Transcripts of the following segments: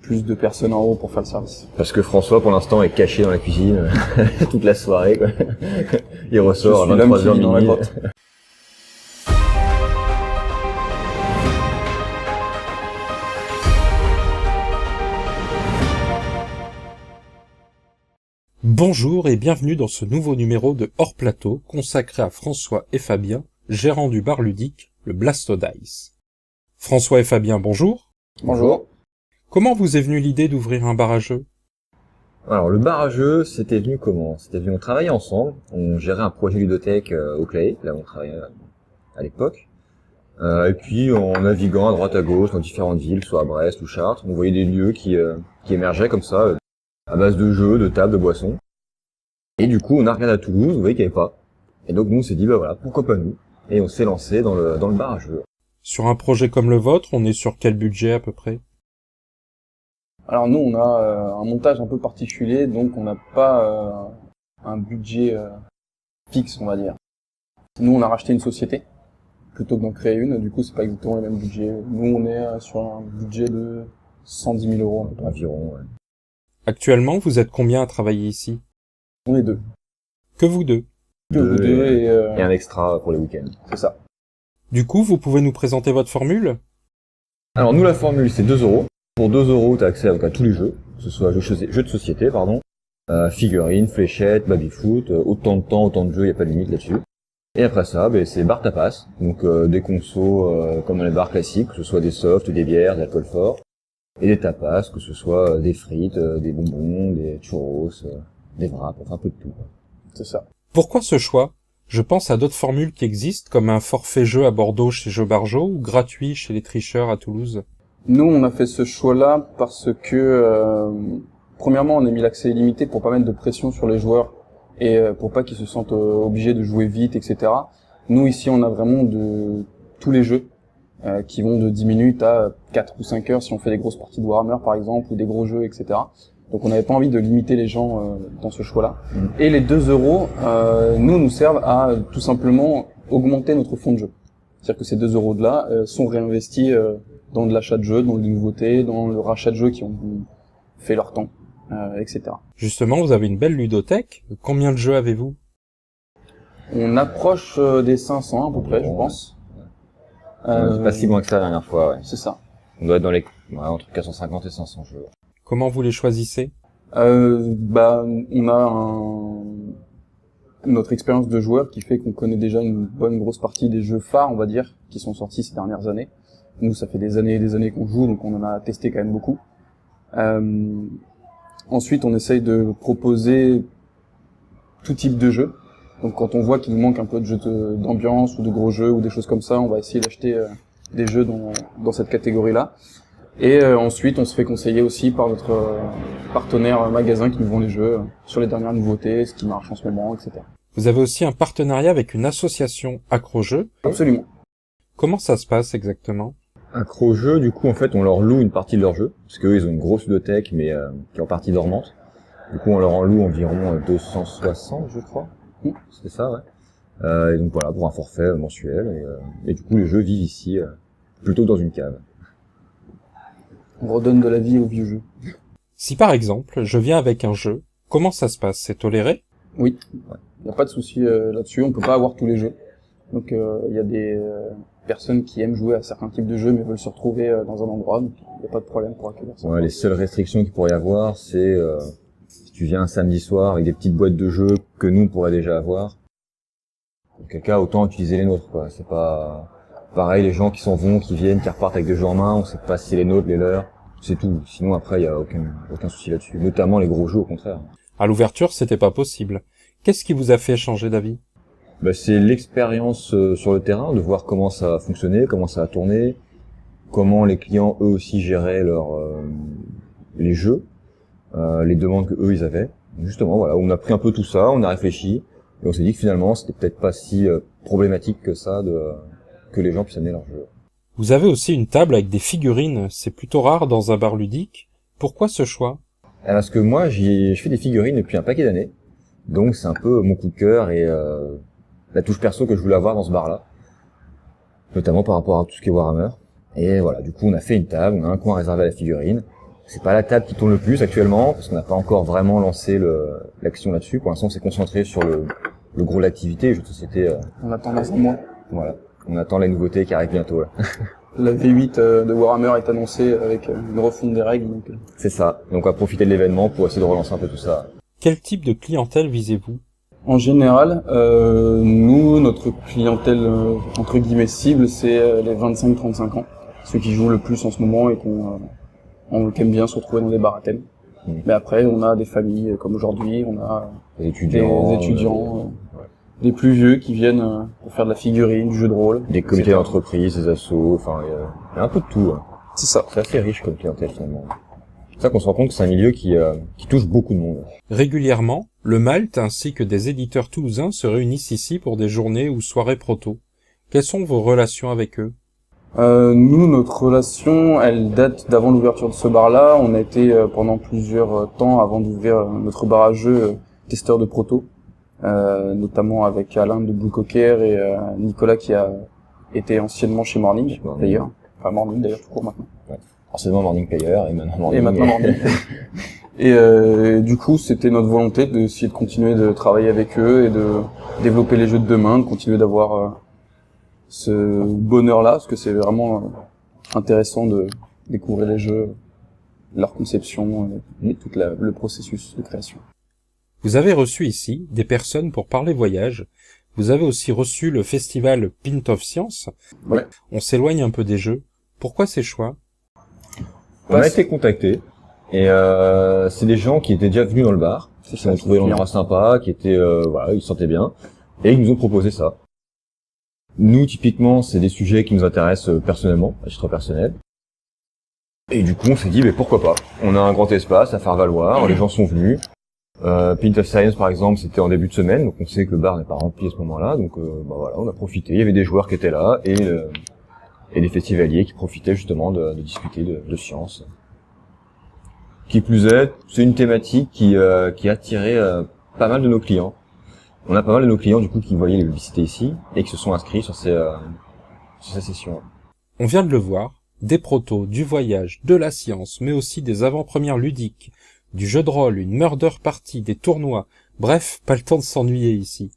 plus de personnes en haut pour faire le service. Parce que François, pour l'instant, est caché dans la cuisine toute la soirée, quoi. Il ressort à 23h dans la minuit. grotte. Bonjour et bienvenue dans ce nouveau numéro de Hors Plateau consacré à François et Fabien, gérants du bar ludique, le Blasto Dice. François et Fabien, bonjour. Bonjour. Comment vous est venue l'idée d'ouvrir un bar à jeux ? Alors, le bar à jeux, c'était venu comment? C'était venu, on travaillait ensemble, on gérait un projet ludothèque au Clay, là où on travaillait à l'époque. Et puis, en naviguant à droite à gauche dans différentes villes, soit à Brest ou Chartres, on voyait des lieux qui émergeaient comme ça, à base de jeux, de tables, de boissons. Et du coup, on a regardé à Toulouse, on voyait qu'il n'y avait pas. Et donc, nous, on s'est dit, bah voilà, pourquoi pas nous? Et on s'est lancé dans le bar à jeux. Sur un projet comme le vôtre, on est sur quel budget à peu près ? Alors nous, on a un montage un peu particulier, donc on n'a pas un budget fixe, on va dire. Nous, on a racheté une société plutôt que d'en créer une. Du coup, c'est pas exactement le même budget. Nous, on est sur un budget de 110 000 euros à peu près. Environ, ouais. Actuellement, vous êtes combien à travailler ici ? On est deux. Que vous deux ? Que vous deux Et un extra pour les week-ends. c'est ça. Du coup, vous pouvez nous présenter votre formule ? Alors, nous, la formule, c'est 2 euros. Pour 2 euros, t'as accès à tous les jeux, que ce soit jeux de société, figurines, fléchettes, baby-foot, autant de temps, autant de jeux, y a pas de limite là-dessus. Et après ça, c'est bar tapas, donc des consos comme dans les bars classiques, que ce soit des softs, des bières, des alcools forts, et des tapas, que ce soit des frites, des bonbons, des churros, des wraps, enfin un peu de tout. C'est ça. Pourquoi ce choix ? Je pense à d'autres formules qui existent, comme un forfait jeu à Bordeaux chez Jeux Barjo ou gratuit chez les tricheurs à Toulouse. Nous, on a fait ce choix-là parce que, premièrement, on a mis l'accès illimité pour pas mettre de pression sur les joueurs et pour pas qu'ils se sentent obligés de jouer vite, etc. Nous, ici, on a vraiment de tous les jeux qui vont de 10 minutes à 4 ou 5 heures si on fait des grosses parties de Warhammer, par exemple, ou des gros jeux, etc. Donc, on n'avait pas envie de limiter les gens dans ce choix-là. Et les 2 euros, nous servent à tout simplement augmenter notre fonds de jeu. C'est-à-dire que ces 2 euros de là sont réinvestis dans de l'achat de jeux, dans des nouveautés, dans le rachat de jeux qui ont fait leur temps, etc. Justement, vous avez une belle ludothèque. Combien de jeux avez-vous ? On approche des 500 à peu près, je pense. C'est pas si loin que ça la dernière fois, ouais. C'est ça. On doit être dans entre 450 et 500 jeux. Comment vous les choisissez ? On a notre expérience de joueur qui fait qu'on connaît déjà une bonne grosse partie des jeux phares, on va dire, qui sont sortis ces dernières années. Nous, ça fait des années et des années qu'on joue, donc on en a testé quand même beaucoup. Ensuite, on essaye de proposer tout type de jeu. Donc quand on voit qu'il nous manque un peu de jeux d'ambiance ou de gros jeux ou des choses comme ça, on va essayer d'acheter des jeux dans cette catégorie-là. Et ensuite, on se fait conseiller aussi par notre partenaire magasin qui nous vend les jeux sur les dernières nouveautés, ce qui marche en ce moment, etc. Vous avez aussi un partenariat avec une association Accro-Jeux. Absolument. Comment ça se passe exactement ? Accro-jeux, du coup, en fait, on leur loue une partie de leur jeu, parce qu'eux, ils ont une grosse ludothèque, mais qui est en partie dormante. Du coup, on leur en loue environ 260, je crois. C'était ça, ouais. Et donc voilà, pour un forfait mensuel. Et du coup, les jeux vivent ici, plutôt que dans une cave. On redonne de la vie aux vieux jeux. Si par exemple, je viens avec un jeu, comment ça se passe ? C'est toléré ? Oui. Il n'y a pas de souci là-dessus. On peut pas avoir tous les jeux. Donc il y a des personnes qui aiment jouer à certains types de jeux mais veulent se retrouver dans un endroit, donc il n'y a pas de problème pour accueillir ça. Ouais, les seules restrictions qu'il pourrait y avoir, c'est si tu viens un samedi soir avec des petites boîtes de jeux que nous on pourrait déjà avoir. Dans quel cas, autant utiliser les nôtres, quoi. C'est pas pareil, les gens qui viennent, qui repartent avec des jeux en main, on sait pas si c'est les nôtres, les leurs, c'est tout. Sinon après, il y a aucun souci là-dessus. Notamment les gros jeux, au contraire. À l'ouverture, c'était pas possible. Qu'est-ce qui vous a fait changer d'avis ? C'est l'expérience sur le terrain, de voir comment ça a fonctionné, comment ça a tourné, comment les clients eux aussi géraient les jeux, les demandes que eux ils avaient. Justement, voilà, on a pris un peu tout ça, on a réfléchi et on s'est dit que finalement c'était peut-être pas si problématique que ça que les gens puissent amener leurs jeux. Vous avez aussi une table avec des figurines, c'est plutôt rare dans un bar ludique. Pourquoi ce choix ? Parce que moi je fais des figurines depuis un paquet d'années, donc c'est un peu mon coup de cœur et la touche perso que je voulais avoir dans ce bar-là, notamment par rapport à tout ce qui est Warhammer. Et voilà, du coup, on a fait une table, on a un coin réservé à la figurine, C'est pas la table qui tourne le plus actuellement, parce qu'on n'a pas encore vraiment lancé l'action là-dessus. Pour l'instant, on s'est concentré sur le gros de l'activité, jeu de société. On attend dans un mois. Voilà. On attend les nouveautés qui arrivent bientôt, là. La V8 de Warhammer est annoncée avec une refonte des règles. Donc... C'est ça. Donc on va profiter de l'événement pour essayer de relancer un peu tout ça. Quel type de clientèle visez-vous? En général, nous, notre clientèle entre guillemets cible, c'est les 25-35 ans. Ceux qui jouent le plus en ce moment et qui aiment bien se retrouver dans des bars à thème. Mais après, on a des familles comme aujourd'hui, on a des étudiants, des plus vieux qui viennent pour faire de la figurine, du jeu de rôle. Des comités d'entreprise, des assos, enfin, il y a un peu de tout. Hein. C'est ça. C'est assez riche comme clientèle finalement. C'est ça qu'on se rend compte que c'est un milieu qui touche beaucoup de monde. Régulièrement, le Malte ainsi que des éditeurs toulousains se réunissent ici pour des journées ou soirées proto. Quelles sont vos relations avec eux? Nous, notre relation, elle date d'avant l'ouverture de ce bar-là. On a été pendant plusieurs temps, avant d'ouvrir notre bar à jeux, testeur de proto, notamment avec Alain de Blue Cocker et Nicolas qui a été anciennement chez Morning, d'ailleurs. Enfin Morning d'ailleurs, tout court maintenant. Ouais. Anciennement Morning Player et maintenant Morning. Et maintenant Morning. Et du coup, c'était notre volonté d'essayer de continuer de travailler avec eux et de développer les jeux de demain, de continuer d'avoir ce bonheur-là, parce que c'est vraiment intéressant de découvrir les jeux, leur conception et tout le processus de création. Vous avez reçu ici des personnes pour parler voyage. Vous avez aussi reçu le festival Pint of Science. Ouais. On s'éloigne un peu des jeux. Pourquoi ces choix? On a été contactés et c'est des gens qui étaient déjà venus dans le bar, qui ont trouvé l'endroit sympa, qui étaient voilà, ils se sentaient bien et ils nous ont proposé ça. Nous, typiquement, c'est des sujets qui nous intéressent personnellement, à titre personnel. Et du coup, on s'est dit, mais pourquoi pas? On a un grand espace à faire valoir, les gens sont venus. Pint of Science, par exemple, c'était en début de semaine, donc on sait que le bar n'est pas rempli à ce moment-là, donc bah voilà, on a profité. Il y avait des joueurs qui étaient là et des festivaliers qui profitaient justement de discuter de science. Qui plus est, c'est une thématique qui a attiré pas mal de nos clients. On a pas mal de nos clients du coup qui voyaient les publicités ici et qui se sont inscrits sur ces sessions. On vient de le voir, des protos, du voyage, de la science, mais aussi des avant-premières ludiques, du jeu de rôle, une murder party, des tournois, bref, pas le temps de s'ennuyer ici.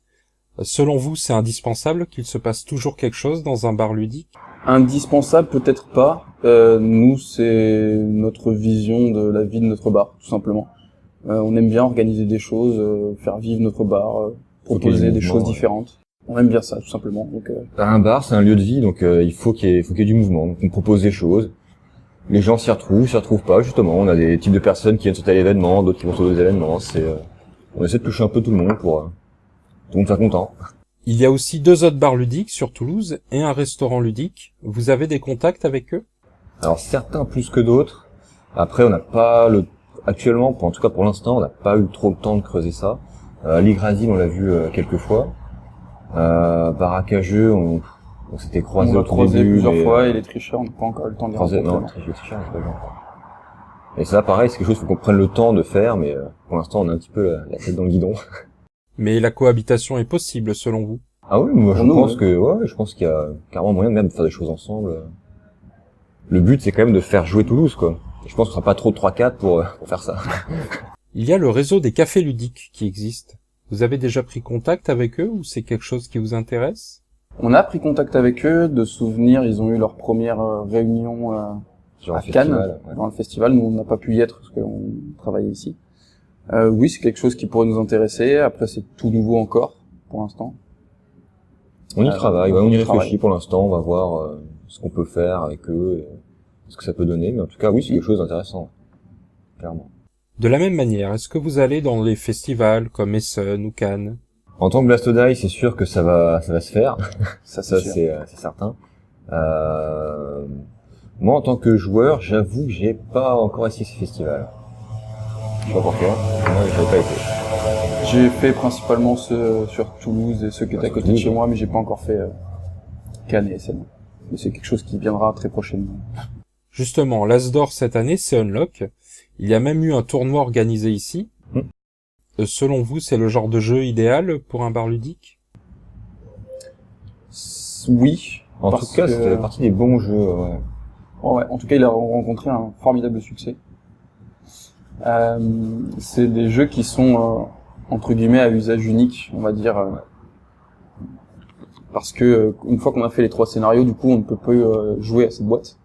Selon vous, c'est indispensable qu'il se passe toujours quelque chose dans un bar ludique? Indispensable, peut-être pas. Nous, c'est notre vision de la vie de notre bar, tout simplement. On aime bien organiser des choses, faire vivre notre bar, proposer des choses différentes. On aime bien ça, tout simplement. Donc, un bar, c'est un lieu de vie, donc il faut qu'il y ait du mouvement. Donc on propose des choses. Les gens s'y retrouvent pas, justement. On a des types de personnes qui viennent sur tel événement, d'autres qui vont sur d'autres événements. On essaie de toucher un peu tout le monde pour tout le monde soit content. Il y a aussi 2 autres bars ludiques sur Toulouse et un restaurant ludique. Vous avez des contacts avec eux? Alors certains plus que d'autres. Après, on n'a pas actuellement, en tout cas pour l'instant, on n'a pas eu trop le temps de creuser ça. L'Yggdrasil, on l'a vu quelques fois. Baraque à jeux, on s'était croisés au tout début. Plusieurs fois et les tricheurs, on n'a pas encore eu le temps de les rencontrer. Non, les tricheurs, c'est pas bien. Et ça, pareil, c'est quelque chose qu'il faut qu'on prenne le temps de faire, mais pour l'instant, on a un petit peu la tête dans le guidon. Mais la cohabitation est possible, selon vous? Ah oui, moi je pense qu'il y a carrément moyen même de faire des choses ensemble. Le but, c'est quand même de faire jouer Toulouse, quoi. Je pense qu'on sera pas trop 3-4 pour faire ça. Il y a le réseau des cafés ludiques qui existe. Vous avez déjà pris contact avec eux ou c'est quelque chose qui vous intéresse? On a pris contact avec eux, de souvenirs, ils ont eu leur première réunion à Cannes, dans le festival. Nous, on n'a pas pu y être parce qu'on travaillait ici. Oui, c'est quelque chose qui pourrait nous intéresser. Après, c'est tout nouveau encore, pour l'instant. On y travaille, on y réfléchit pour l'instant. On va voir ce qu'on peut faire avec eux, ce que ça peut donner. Mais en tout cas, oui, c'est quelque chose d'intéressant, clairement. De la même manière, est-ce que vous allez dans les festivals comme Essen ou Cannes? En tant que Blast Die, c'est sûr que ça va se faire. ça c'est certain. Moi, en tant que joueur, j'avoue que j'ai pas encore essayé ces festivals. Je sais pas pourquoi. Moi, j'avais pas été. J'ai fait principalement ceux sur Toulouse et ceux qui étaient à côté de chez moi, mais j'ai pas encore fait Cannes et Essen. Mais c'est quelque chose qui viendra très prochainement. Justement, l'As d'Or cette année, c'est Unlock. Il y a même eu un tournoi organisé ici. Selon vous, c'est le genre de jeu idéal pour un bar ludique? Oui. En tout cas, ça fait partie des bons jeux, ouais. Ouais, en tout cas, il a rencontré un formidable succès. C'est des jeux qui sont entre guillemets à usage unique, on va dire, parce que une fois qu'on a fait les 3 scénarios, du coup, on ne peut pas jouer à cette boîte.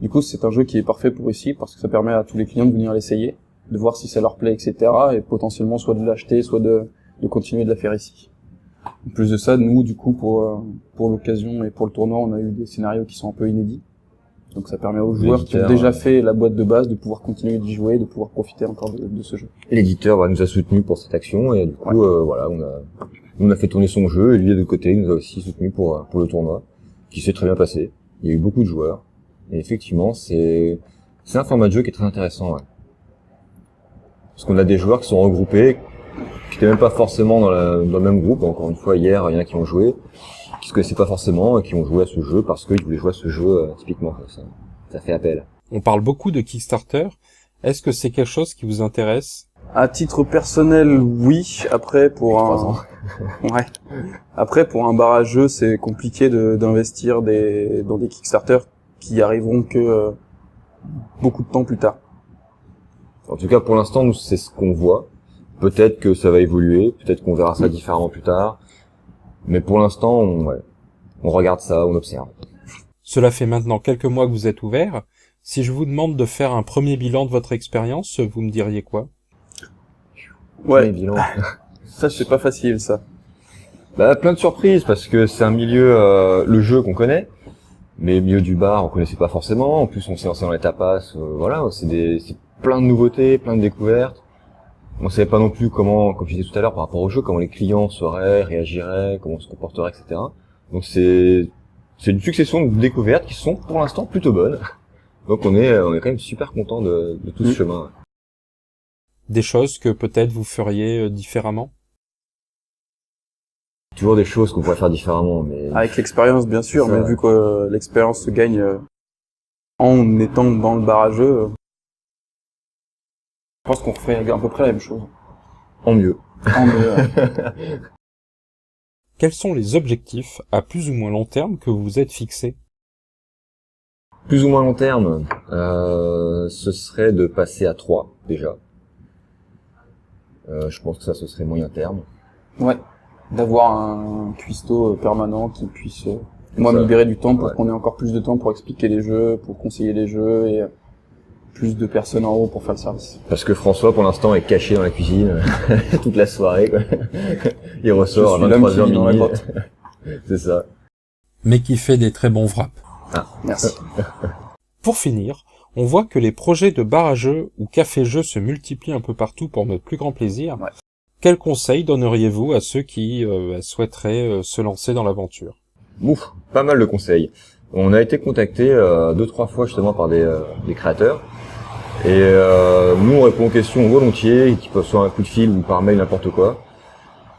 Du coup, c'est un jeu qui est parfait pour ici parce que ça permet à tous les clients de venir l'essayer, de voir si ça leur plaît, etc. et potentiellement soit de l'acheter, soit de continuer de la faire ici. En plus de ça, nous, du coup, pour l'occasion et pour le tournoi, on a eu des scénarios qui sont un peu inédits. Donc ça permet aux joueurs qui ont déjà fait la boîte de base de pouvoir continuer d'y jouer, de pouvoir profiter encore de ce jeu. L'éditeur nous a soutenus pour cette action et du coup, voilà, on a fait tourner son jeu et lui de côté, il nous a aussi soutenus pour le tournoi, qui s'est très bien passé. Il y a eu beaucoup de joueurs et effectivement, c'est un format de jeu qui est très intéressant. Ouais. Parce qu'on a des joueurs qui sont regroupés, qui étaient même pas forcément dans le même groupe. Encore une fois, hier, il y en a qui ont joué, qui se connaissaient pas forcément et qui ont joué à ce jeu parce qu'ils voulaient jouer à ce jeu typiquement. Ça fait appel. On parle beaucoup de Kickstarter. Est-ce que c'est quelque chose qui vous intéresse? À titre personnel, oui. Après, pour ouais. Après, pour un bar à jeu, c'est compliqué d'investir dans des Kickstarter qui arriveront que beaucoup de temps plus tard. En tout cas, pour l'instant, nous, c'est ce qu'on voit. Peut-être que ça va évoluer, peut-être qu'on verra ça différemment plus tard. Mais pour l'instant, on regarde ça, on observe. Cela fait maintenant quelques mois que vous êtes ouvert. Si je vous demande de faire un premier bilan de votre expérience, vous me diriez quoi? Ouais, bilan. Ça c'est pas facile ça. Plein de surprises parce que c'est un milieu, le jeu qu'on connaît, mais le milieu du bar on connaissait pas forcément. En plus on s'est lancé dans les tapas, voilà, c'est plein de nouveautés, plein de découvertes. On savait pas non plus comment, comme je disais tout à l'heure par rapport au jeu, comment les clients seraient, réagiraient, comment on se comporterait, etc. Donc c'est une succession de découvertes qui sont pour l'instant plutôt bonnes. Donc on est quand même super content de tout ce chemin. Des choses que peut-être vous feriez différemment? Toujours des choses qu'on pourrait faire différemment, mais avec l'expérience bien sûr, mais vu que l'expérience se gagne en étant dans le bar à jeu, je pense qu'on ferait à peu près la même chose. En mieux. En mieux. Quels sont les objectifs à plus ou moins long terme que vous vous êtes fixés? Plus ou moins long terme, ce serait de passer à 3 déjà. Je pense que ça, ce serait moyen terme. Ouais, d'avoir un cuistot permanent qui puisse me libérer du temps pour qu'on ait encore plus de temps pour expliquer les jeux, pour conseiller les jeux et plus de personnes en haut pour faire le service. Parce que François, pour l'instant, est caché dans la cuisine toute la soirée, quoi. Il ressort à 23h minuit. C'est ça. Mais qui fait des très bons wraps. Ah, merci. Pour finir, on voit que les projets de bar à jeux ou café-jeux se multiplient un peu partout pour notre plus grand plaisir. Ouais. Quels conseils donneriez-vous à ceux qui souhaiteraient se lancer dans l'aventure? Ouf, pas mal de conseils. On a été contacté 2-3 fois justement par des créateurs. Et nous, on répond aux questions volontiers, qui peuvent soit un coup de fil ou par mail, n'importe quoi.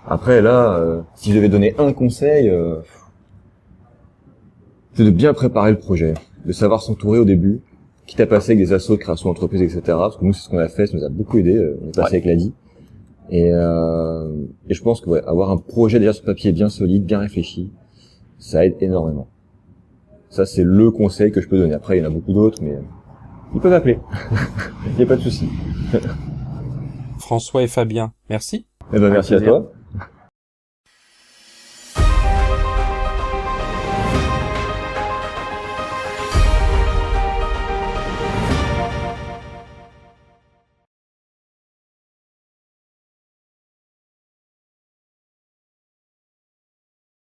Après, là, si je devais donner un conseil, c'est de bien préparer le projet, de savoir s'entourer au début, quitte à passer avec des assos de création d'entreprise, etc. Parce que nous, c'est ce qu'on a fait, ça nous a beaucoup aidé. On est passé avec l'ADI. Et je pense que avoir un projet déjà sur papier bien solide, bien réfléchi, ça aide énormément. Ça, c'est le conseil que je peux donner. Après, il y en a beaucoup d'autres, mais ils peuvent appeler. Il n'y a pas de souci. François et Fabien, merci. Eh ben, merci à toi.